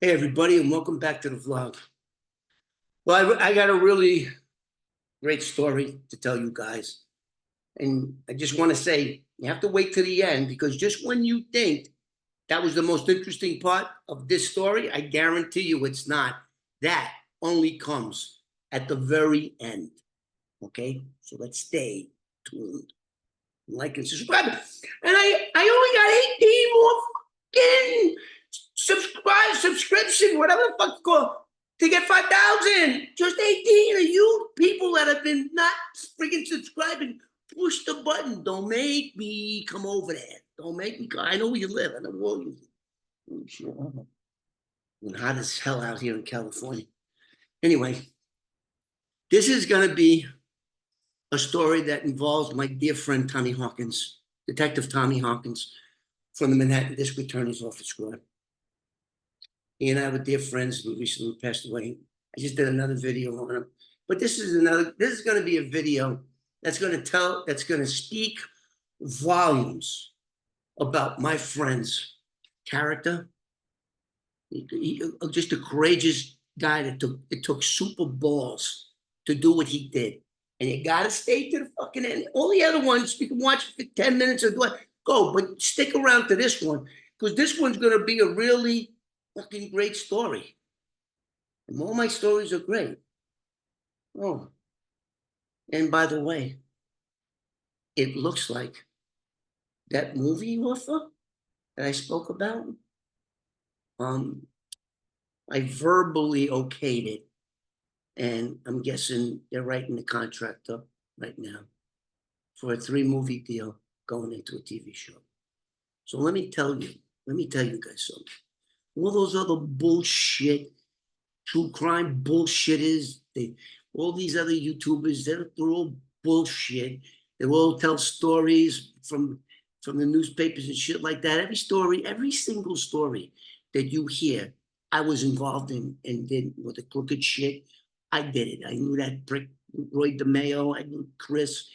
Hey, everybody, and welcome back to the vlog. Well, I got a really great story to tell you guys. And I just want to say, you have to wait to the end because just when you think that was the most interesting part of this story, I guarantee you it's not. That only comes at the very end. Okay? So let's stay tuned. Like and subscribe. And I only got 18 more fucking subscription, whatever the fuck you call, to get 5,000. Just 18 of you people that have been not freaking subscribing. Push the button. Don't make me come over there. Don't make me go. I know where you live. I know where you live. It's hot as hell out here in California. Anyway, this is going to be a story that involves my dear friend Tommy Harkins, Detective Tommy Harkins from the Manhattan District Attorney's Office Squad. He and I were dear friends, and he recently passed away. I just did another video on him. But this is going to be a video that's going to speak volumes about my friend's character. Just a courageous guy that took super balls to do what he did. And you got to stay to the fucking end. All the other ones, you can watch for 10 minutes or go, but stick around to this one because this one's going to be a really fucking great story. And all my stories are great. Oh, and by the way, it looks like that movie offer that I spoke about, I verbally okayed it. And I'm guessing they're writing the contract up right now for a 3-movie deal going into a TV show. So let me tell you guys something. All those other bullshit, true crime bullshitters, all these other YouTubers, they're all bullshit. They all tell stories from the newspapers and shit like that. Every single story that you hear, I was involved in and did with the crooked shit. I did it. I knew that prick, Roy DeMeo. I knew Chris.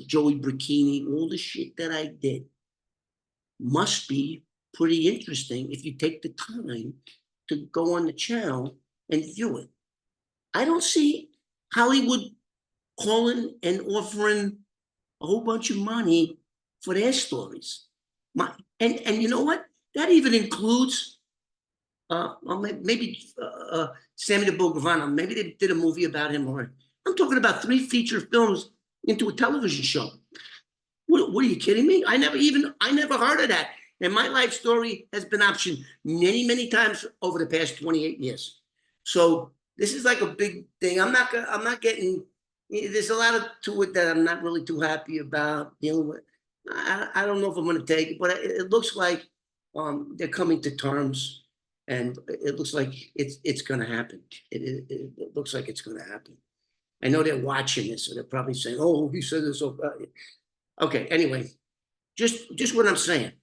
Joey Bricchini. All the shit that I did must be pretty interesting if you take the time to go on the channel and view it. I don't see Hollywood calling and offering a whole bunch of money for their stories. And you know what? That even includes maybe Sammy the Bull Gravano. Maybe they did a movie about him already. I'm talking about 3 feature films into a television show. What are you kidding me? I never heard of that. And my life story has been optioned many, many times over the past 28 years. So this is like a big thing. I'm not getting, there's a lot to it that I'm not really too happy about dealing with. I don't know if I'm going to take it, but it looks like they're coming to terms, and it looks like it's going to happen. It looks like it's going to happen. I know they're watching this, so they're probably saying, "Oh, he said this." Okay. Anyway, just what I'm saying.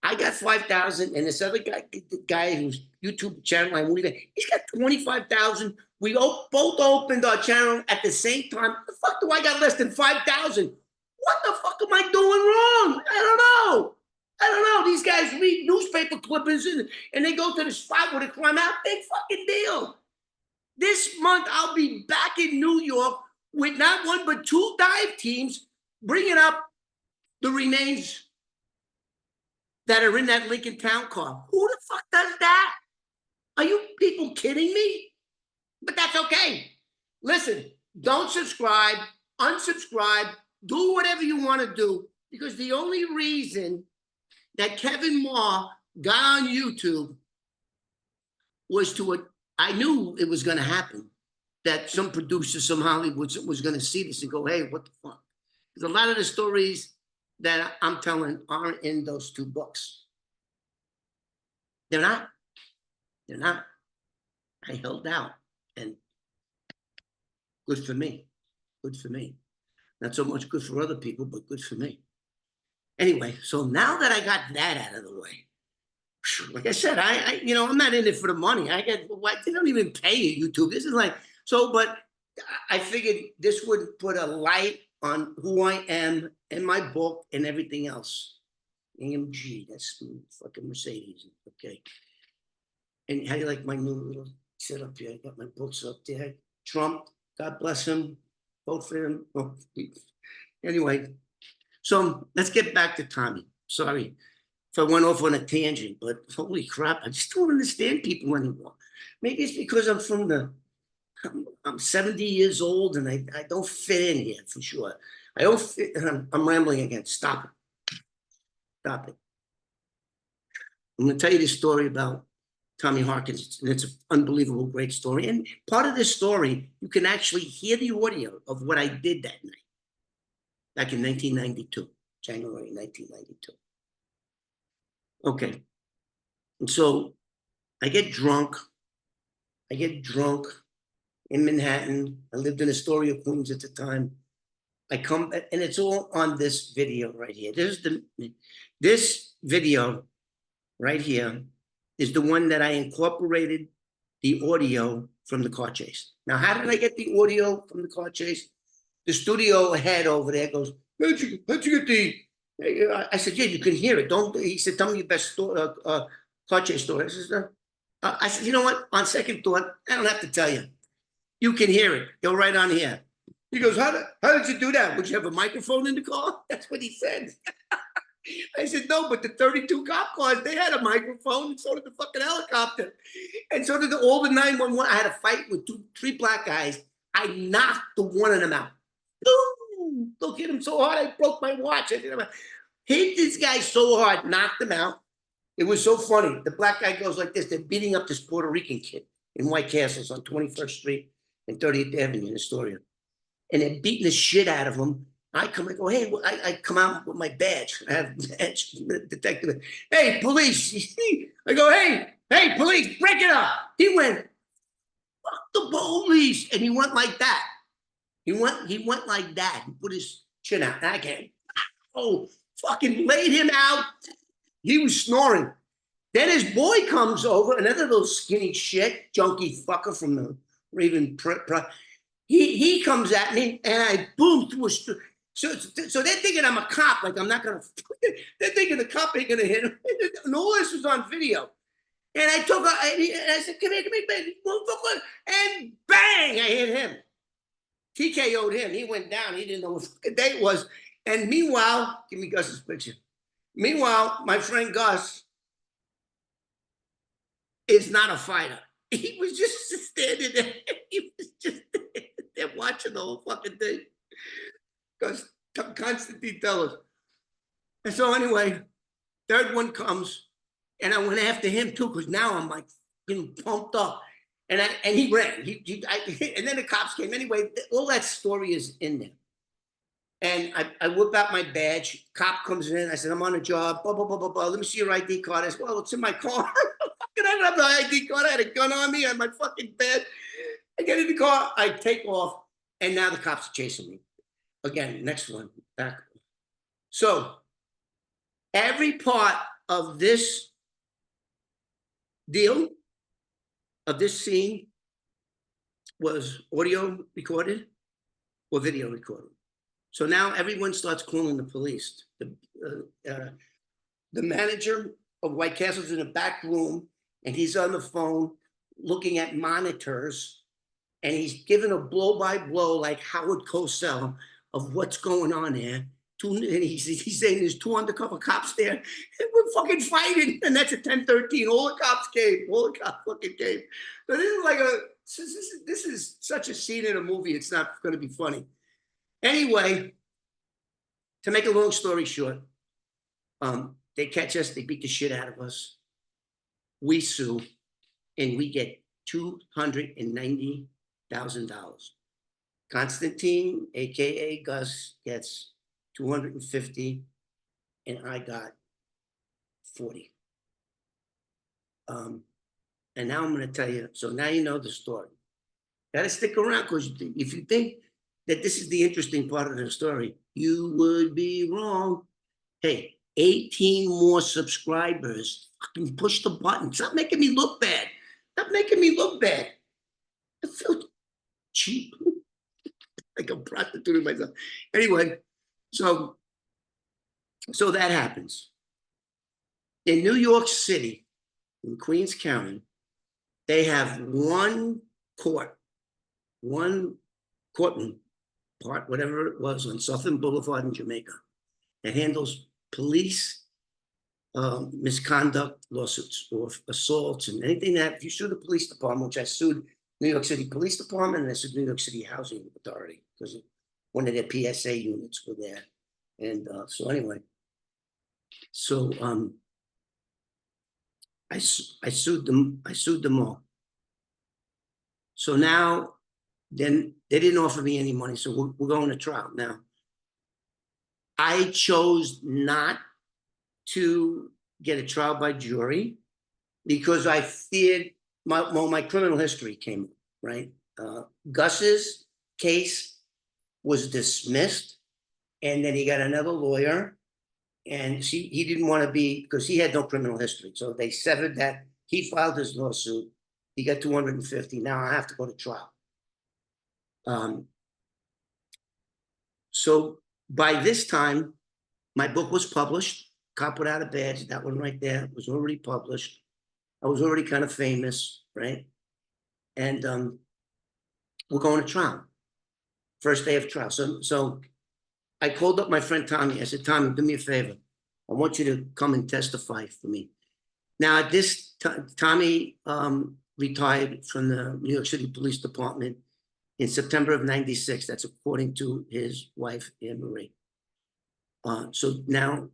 I got 5,000, and this other guy whose YouTube channel I won't even, he's got 25,000. We both opened our channel at the same time. The fuck do I got less than 5,000? What the fuck am I doing wrong? I don't know. These guys read newspaper clippings and they go to the spot where the crime out. Big fucking deal. This month I'll be back in New York with not one but 2 dive teams bringing up the remains that are in that Lincoln Town Car. Who the fuck does that? Are you people kidding me? But that's okay. Listen, don't subscribe, unsubscribe, do whatever you want to do, because the only reason that Kevin Moore got on YouTube was I knew it was going to happen, that some producer, some Hollywood was going to see this and go, hey, what the fuck? Because a lot of the stories that I'm telling aren't in those 2 books. They're not. I held out, and good for me. Not so much good for other people, but good for me. Anyway, so now that I got that out of the way, like I said, I'm not in it for the money. They don't even pay you, YouTube. This is like, but I figured this would put a light on who I am and my book and everything else. AMG, that's fucking Mercedes, okay. And how do you like my new little setup here? I got my books up there. Trump, God bless him. Vote for him. Oh, anyway, so let's get back to Tommy. Sorry if I went off on a tangent, but holy crap, I just don't understand people anymore. Maybe it's because I'm 70 years old and I don't fit in here for sure. I don't fit. I'm rambling again. Stop it. Stop it. I'm going to tell you this story about Tommy Harkins, and it's an unbelievable, great story. And part of this story, you can actually hear the audio of what I did that night, back in 1992, January 1992. Okay. And so I get drunk. In Manhattan. I lived in Astoria, Queens at the time. I come, and it's all on this video right here. This video right here is the one that I incorporated the audio from the car chase. Now, how did I get the audio from the car chase? The studio head over there goes, how'd you get the, I said, yeah, you can hear it. Don't, he said, tell me your best car chase story. I said, you know what? On second thought, I don't have to tell you. You can hear it. Go right on here. He goes, how did you do that? Would you have a microphone in the car? That's what he said. I said, no, but the 32 cop cars, they had a microphone, and so did the fucking helicopter. And so did all the 911. I had a fight with three black guys. I knocked the one of them out. Boom! Look at him so hard, I broke my watch. I hit this guy so hard, knocked him out. It was so funny. The black guy goes like this. They're beating up this Puerto Rican kid in White Castles on 21st Street and 30th Avenue in Astoria. And they're beating the shit out of him. I go, hey, I come out with my badge. I have a badge, detective. Hey, police. I go, hey, police, break it up. He went, fuck the police. And he went like that. He went like that. He put his chin out. I can't. Oh, fucking laid him out. He was snoring. Then his boy comes over, another little skinny shit, junkie fucker from the Raven. He comes at me, and I boom through a. So they're thinking I'm a cop, like I'm not gonna. They're thinking the cop ain't gonna hit him. And all this was on video. And I took, and I said, come here, baby, and bang, I hit him. TKO'd him. He went down. He didn't know what the day it was. And meanwhile, give me Gus's picture. Meanwhile, my friend Gus is not a fighter. He was just standing there. He was just there watching the whole fucking thing. Because Constantine tells us. And so anyway, third one comes, and I went after him too, because now I'm like getting pumped up. And he ran. And then the cops came. Anyway, all that story is in there. And I whip out my badge. Cop comes in. I said, I'm on a job. Blah, blah, blah, blah, blah. Let me see your ID card. I said, well, it's in my car. I don't have the ID card. I had a gun on me on my fucking bed. I get in the car. I take off. And now the cops are chasing me. Again, next one. Back. So every part of this deal, of this scene, was audio recorded or video recorded. So now everyone starts calling the police. The manager of White Castle's in the back room, and he's on the phone looking at monitors, and he's giving a blow-by-blow like Howard Cosell of what's going on there. And he's saying there's 2 undercover cops there, and we're fucking fighting. And that's at 10:13. All the cops came. All the cops fucking came. So this is like this is such a scene in a movie. It's not going to be funny. Anyway, to make a long story short, they catch us. They beat the shit out of us. We sue, and we get $290,000. Constantine, aka Gus, gets 250, and I got 40. And now I'm going to tell you. So now you know the story. Got to stick around, because if you think that this is the interesting part of the story, you would be wrong. Hey, 18 more subscribers. Fucking push the button. Stop making me look bad. Stop making me look bad. I feel cheap. Like I'm prostituting myself. Anyway, so that happens. In New York City, in Queens County, they have one courtroom, part, whatever it was, on Southern Boulevard in Jamaica, that handles police misconduct lawsuits or assaults and anything that, if you sue the police department, which I sued New York City Police Department and I sued New York City Housing Authority because one of their PSA units were there. And so anyway, so I sued them all. So now, then they didn't offer me any money, so we're going to trial. Now, I chose not to get a trial by jury because I feared my criminal history came up, right? Gus's case was dismissed, and then he got another lawyer, and he didn't want to be, because he had no criminal history. So they severed that. He filed his lawsuit. He got 250. Now I have to go to trial. So by this time, my book was published, Cop Without a Badge, that one right there was already published. I was already kind of famous, right? And we're going to trial. First day of trial. So I called up my friend Tommy. I said, Tommy, do me a favor. I want you to come and testify for me. Now, at this time, Tommy retired from the New York City Police Department in September of '96. That's according to his wife, Anne Marie. So now,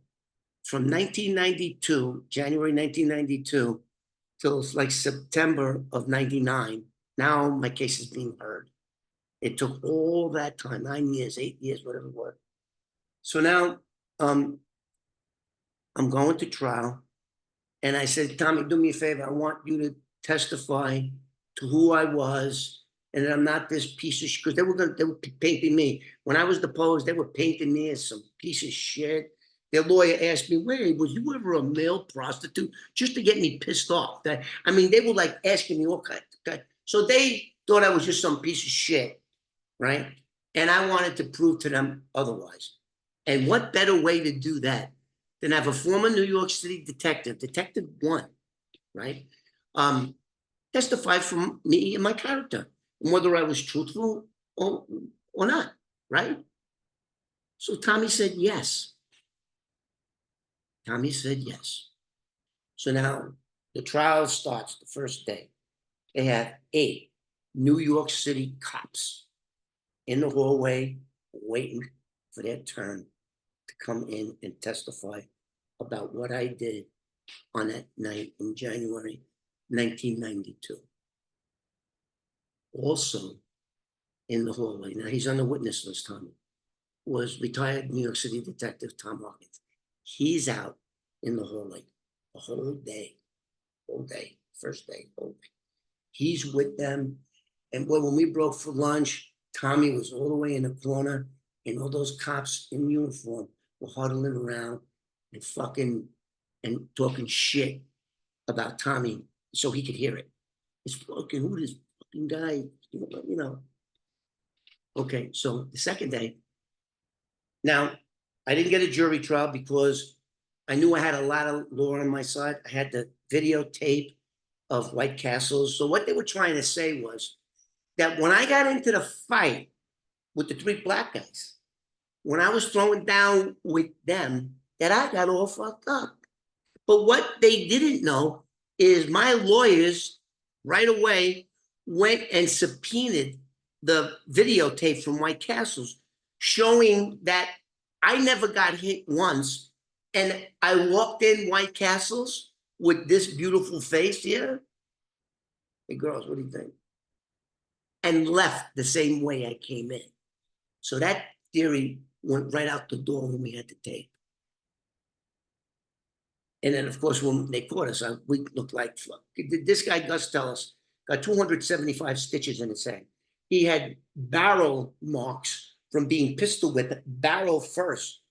from 1992, January 1992, till like September of '99, now my case is being heard. It took all that time, 9 years, 8 years, whatever it was. So now I'm going to trial. And I said, Tommy, do me a favor. I want you to testify to who I was, and that I'm not this piece of shit. Because they were painting me. When I was deposed, they were painting me as some piece of shit. Their lawyer asked me, wait, was you ever a male prostitute? Just to get me pissed off. They were like asking me all kinds of. So they thought I was just some piece of shit, right? And I wanted to prove to them otherwise. And what better way to do that than have a former New York City detective, Detective 1, right? Testify for me and my character, and whether I was truthful or not, right? So Tommy said yes. Tommy said yes. So now the trial starts the first day. They have 8 New York City cops in the hallway waiting for their turn to come in and testify about what I did on that night in January 1992. Also in the hallway, now he's on the witness list, Tommy, was retired New York City Detective Tom Harkins. He's out in the hallway the whole day, first day, whole day. He's with them. And when we broke for lunch, Tommy was all the way in the corner, and all those cops in uniform were huddling around and talking shit about Tommy so he could hear it. It's fucking, who this fucking guy, you know. Okay, so the second day, now I didn't get a jury trial because I knew I had a lot of law on my side. I had the videotape of White Castles. So what they were trying to say was that when I got into the fight with the 3 black guys, when I was throwing down with them, that I got all fucked up. But what they didn't know is my lawyers right away went and subpoenaed the videotape from White Castles, showing that I never got hit once. And I walked in White Castles with this beautiful face here. Hey, girls, what do you think? And left the same way I came in. So that theory went right out the door when we had the tape. And then, of course, when they caught us, we looked like, fuck. This guy, Gus, tell us, got 275 stitches in his head. He had barrel marks from being pistol whipped, barrel first,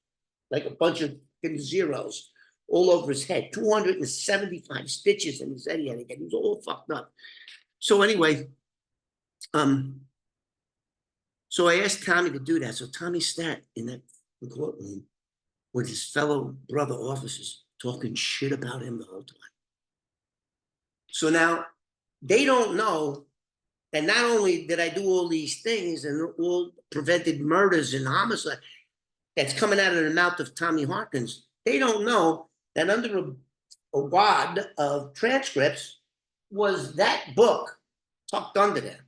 like a bunch of zeros all over his head. 275 stitches in his head. He was all fucked up. So anyway, so I asked Tommy to do that. So Tommy sat in that courtroom with his fellow brother officers talking shit about him the whole time. So now They don't know that not only did I do all these things and all prevented murders and homicide that's coming out of the mouth of Tommy Harkins, they don't know that under a wad of transcripts was that book tucked under there.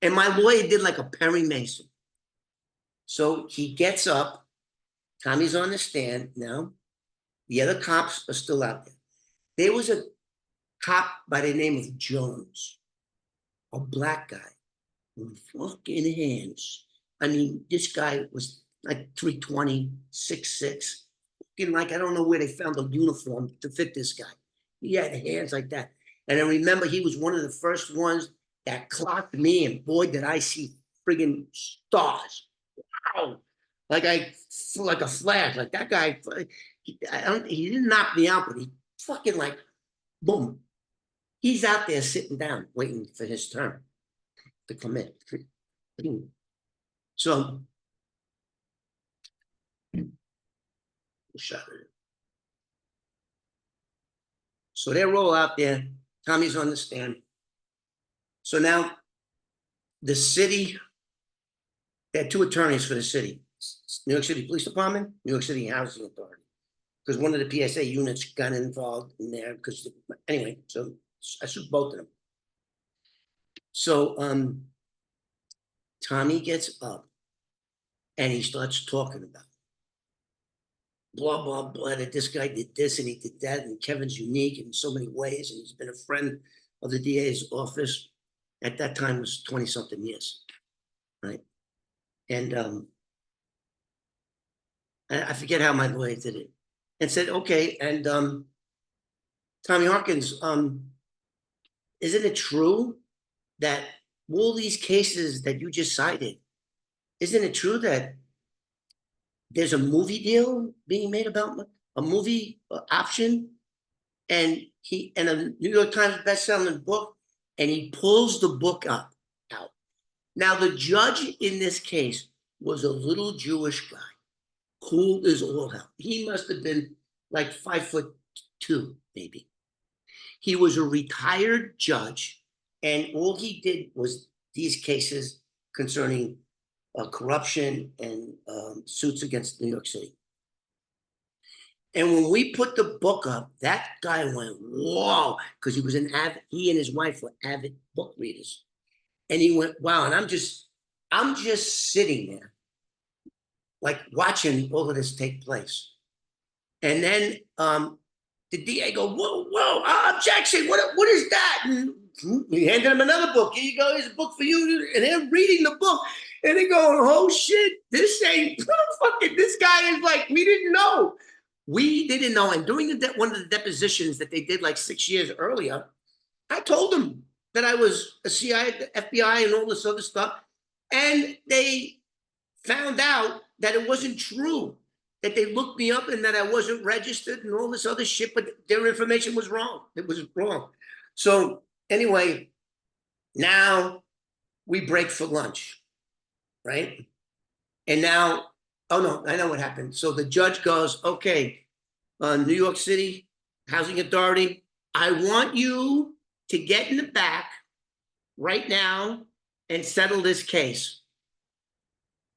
And my lawyer did like a Perry Mason. So he gets up, Tommy's on the stand now. The other cops are still out there. There was a cop by the name of Jones, a black guy with fucking hands. I mean, this guy was like 320, 6'6", fucking like, I don't know where they found a uniform to fit this guy. He had hands like that. And I remember he was one of the first ones that clocked me, and boy, did I see friggin' stars. Wow. Like a flash, like that guy, he didn't knock me out, but he fucking like, boom. He's out there sitting down, waiting for his turn to come in. So, shut it. So they're all out there. Tommy's on the stand. So now the city, there are two attorneys for the city. New York City Police Department, New York City Housing Authority. Because one of the PSA units got involved in there. Because anyway, so I sued both of them. So Tommy gets up and he starts talking about blah, blah, blah, that this guy did this and he did that, and Kevin's unique in so many ways, and he's been a friend of the DA's office. At that time, it was 20-something years, right? And I forget how my lawyer did it, and said, okay, and Tommy Harkins, isn't it true that all these cases that you just cited, isn't it true that there's a movie deal being made about a movie option? And a New York Times bestselling book, and he pulls the book out. Now, the judge in this case was a little Jewish guy, cool as all hell. He must have been like 5'2", maybe. He was a retired judge, and all he did was these cases concerning corruption and suits against New York City. And when we put the book up, that guy went, whoa, because he and his wife were avid book readers. And he went, wow, and I'm just sitting there, like watching all of this take place. And then the DA go, whoa, objection, what is that? And he handed him another book. Here you go, here's a book for you. And they're reading the book. And they go, oh shit, this ain't fucking, this guy is like, we didn't know. We didn't know. And during one of the depositions that they did like 6 years earlier, I told them that I was a CIA, FBI, and all this other stuff. And they found out that it wasn't true, that they looked me up and that I wasn't registered and all this other shit, but their information was wrong. It was wrong. So anyway, now we break for lunch, right? And now, oh no, I know what happened. So the judge goes, okay, New York City Housing Authority, I want you to get in the back right now and settle this case,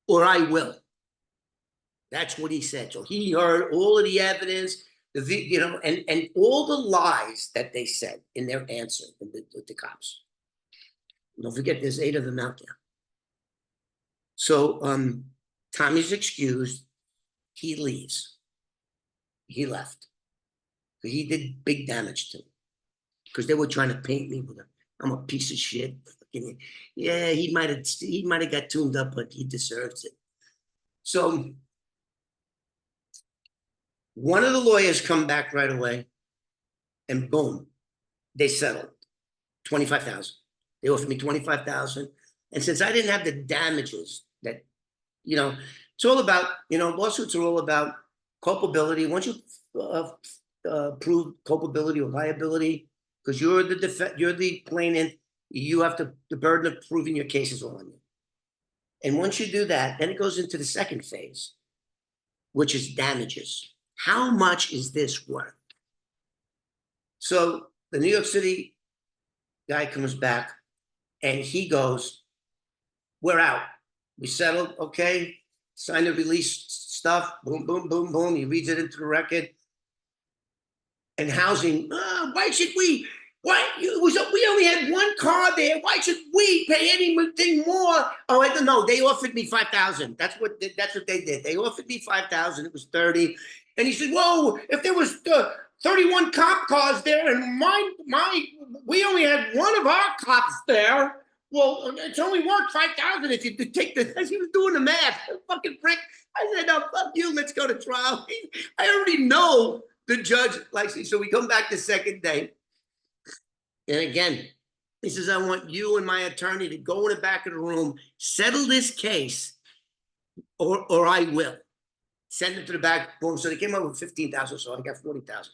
or I will. That's what he said. So he heard all of the evidence, and all the lies that they said in their answer with the cops. Don't forget, there's 8 of them out there. So Tommy's excused. He leaves. He left. He did big damage to him because they were trying to paint me with I'm a piece of shit. Yeah, he might have got tuned up, but he deserves it. So one of the lawyers come back right away, and boom, they settled $25,000. They offered me $25,000, and since I didn't have the damages that, it's all about, lawsuits are all about culpability. Once you prove culpability or liability, because you're the plaintiff, you have the burden of proving your case is all on you. And once you do that, then it goes into the second phase, which is damages. How much is this worth? So the New York City Guy comes back and he goes, we're out. We settled, okay. Sign the release stuff. Boom, boom, boom, boom. He reads it into the record. And housing, why should we? Why we only had one car there? Why should we pay anything more? Oh, I don't know. They offered me 5,000. That's what they did. They offered me 5,000. It was 30. And he said, "Whoa! If there was 31 cop cars there, and we only had one of our cops there. Well, it's only worth 5,000 if you take the." As he was doing the math, fucking prick. I said, "No, fuck you. Let's go to trial." I already know the judge likes it. So we come back the second day. And again, he says, I want you and my attorney to go in the back of the room, settle this case, or I will. Send it to the back. Boom. So they came up with 15,000. So I got 40,000.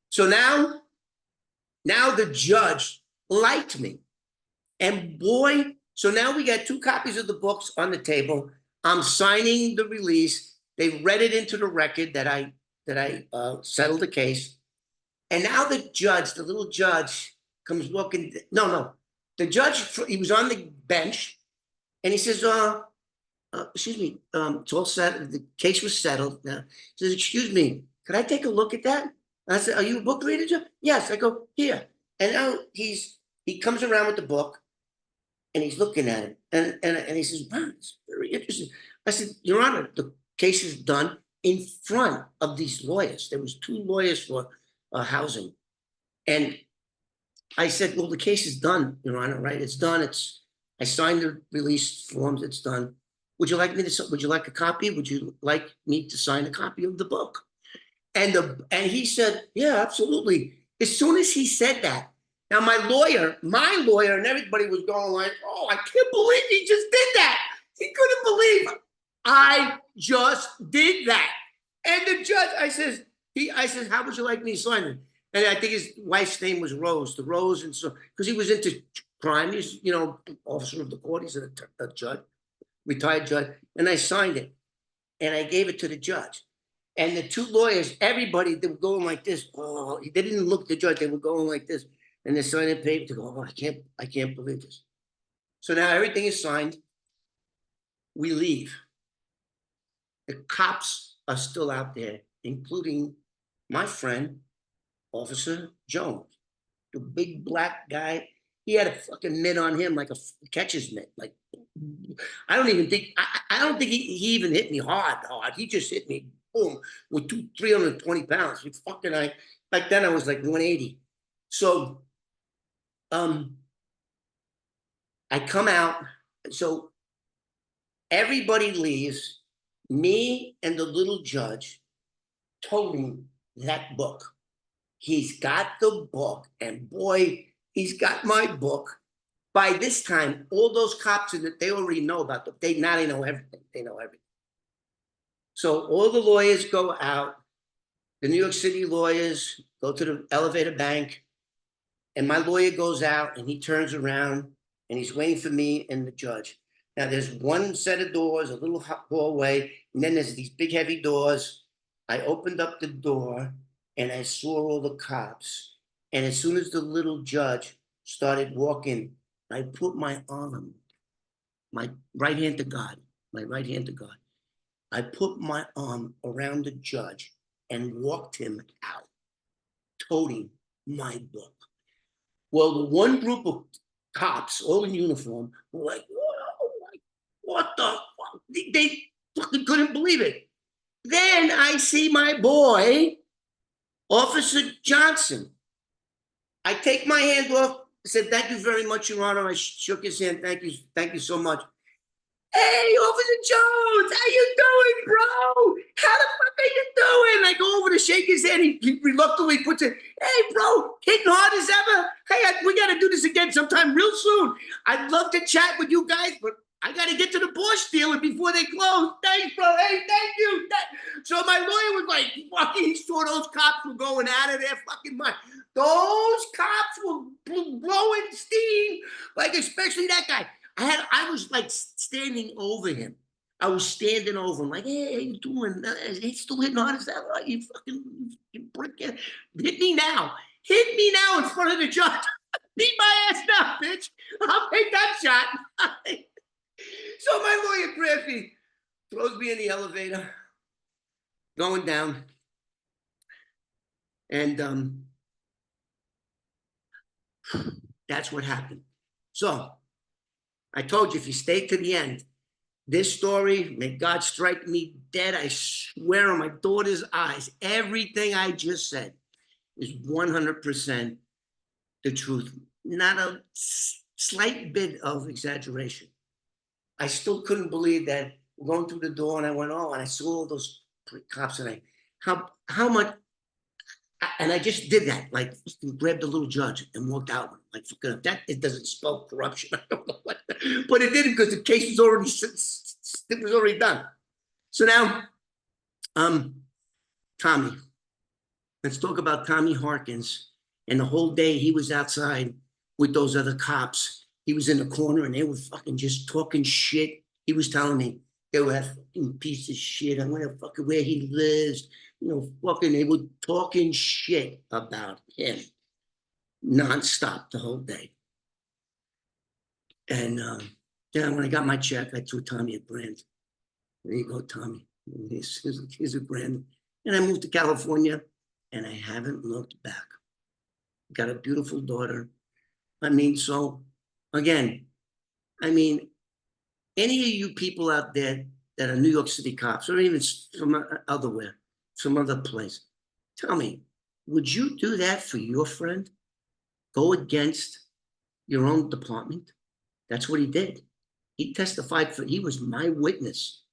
So now the judge liked me. And boy, so now we got 2 copies of the books on the table. I'm signing the release. They read it into the record that I settled the case. And now the judge, the little judge, comes walking. No. The judge, he was on the bench, and he says, excuse me, it's all set. The case was settled. He says, excuse me, could I take a look at that? And I said, are you a book reader, Judge? Yes. I go, here. And now he comes around with the book, and he's looking at it. And he says, wow, it's very interesting. I said, Your Honor, the case is done in front of these lawyers. There was 2 lawyers for housing. And I said, well, the case is done, Your Honor, right? It's done. I signed the release forms. It's done. Would you like a copy? Would you like me to sign a copy of the book? And he said, yeah, absolutely. As soon as he said that, now my lawyer and everybody was going like, oh, I can't believe he just did that. He couldn't believe I just did that. And the judge, I says, how would you like me to sign it? And I think his wife's name was Rose, and so, because he was into crime, he's, officer of the court, he's a judge, retired judge. And I signed it and I gave it to the judge. And the 2 lawyers, everybody, they were going like this. Oh, they didn't look at the judge, they were going like this. And they're signing paper to go, oh, I can't believe this. So now everything is signed. We leave. The cops are still out there, including my friend, Officer Jones, the big black guy. He had a fucking mitt on him, like a catcher's mitt. Like, I don't think he even hit me hard. He just hit me, boom, with 320 pounds. Back then I was like 180. So, I come out. So everybody leaves, me and the little judge toting that book. He's got the book, and boy, he's got my book. By this time, all those cops in it, they already know about them. They know everything. They know everything. So all the lawyers go out. The New York City lawyers go to the elevator bank, and my lawyer goes out, and he turns around, and he's waiting for me and the judge. Now, there's one set of doors, a little hallway, and then there's these big, heavy doors. I opened up the door, and I saw all the cops. And as soon as the little judge started walking, I put my arm, my right hand to God. I put my arm around the judge and walked him out, toting my book. Well, the one group of cops, all in uniform, were like, whoa, what the fuck? They fucking couldn't believe it. Then I see my boy, Officer Johnson. I take my hand off. I said, thank you very much, Your Honor. I shook his hand. Thank you so much. Hey, Officer Jones, how you doing, bro? How the fuck are you doing? I go over to shake his hand. He reluctantly puts it, hey, bro, hitting hard as ever. Hey, we got to do this again sometime real soon. I'd love to chat with you guys, but I got to get to the Borscht dealer before they close. Thanks, bro. Hey, thank you. So my lawyer was like, fucking, he saw those cops were going out of their fucking mind. Those cops were blowing steam, like especially that guy. I was like standing over him. I was standing over him, like, hey, how you doing? He's still hitting hard as that, right? You fucking brick. Hit me now in front of the judge. Beat my ass now, bitch. I'll take that shot. So my lawyer, Graffy, throws me in the elevator, going down. And that's what happened. So I told you, if you stay to the end, this story, may God strike me dead. I swear on my daughter's eyes, everything I just said is 100% the truth. Not a slight bit of exaggeration. I still couldn't believe that going through the door and I went, oh, and I saw all those cops and how much, and I just did that, like grabbed the little judge and walked out. Like, that it doesn't spell corruption. I don't know what, but it did because the case was already, it was already done. So now, Tommy, let's talk about Tommy Harkins. And the whole day he was outside with those other cops. He was in the corner and they were fucking just talking shit. He was telling me they were a fucking piece of shit. I wonder fucking where he lives. You know, fucking, they were talking shit about him nonstop the whole day. And then when I got my check, I threw Tommy $1,000. There you go, Tommy. Here's $1,000. And I moved to California and I haven't looked back. Got a beautiful daughter. I mean, so again, I mean, any of you people out there that are New York City cops or even from elsewhere, some other place, tell me, would you do that for your friend? Go against your own department? That's what he did. He testified for, he was my witness.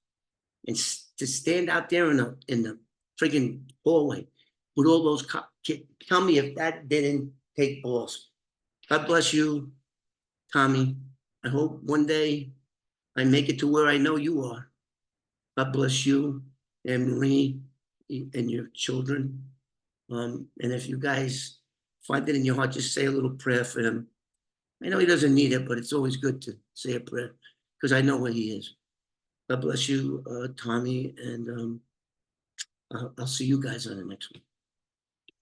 And to stand out there in the friggin' hallway with all those cops, tell me if that didn't take balls. God bless you, Tommy. I hope one day I make it to where I know you are. God bless you and Marie and your children. And if you guys find it in your heart, just say a little prayer for him. I know he doesn't need it, but it's always good to say a prayer because I know where he is. God bless you, Tommy, and I'll see you guys on the next one.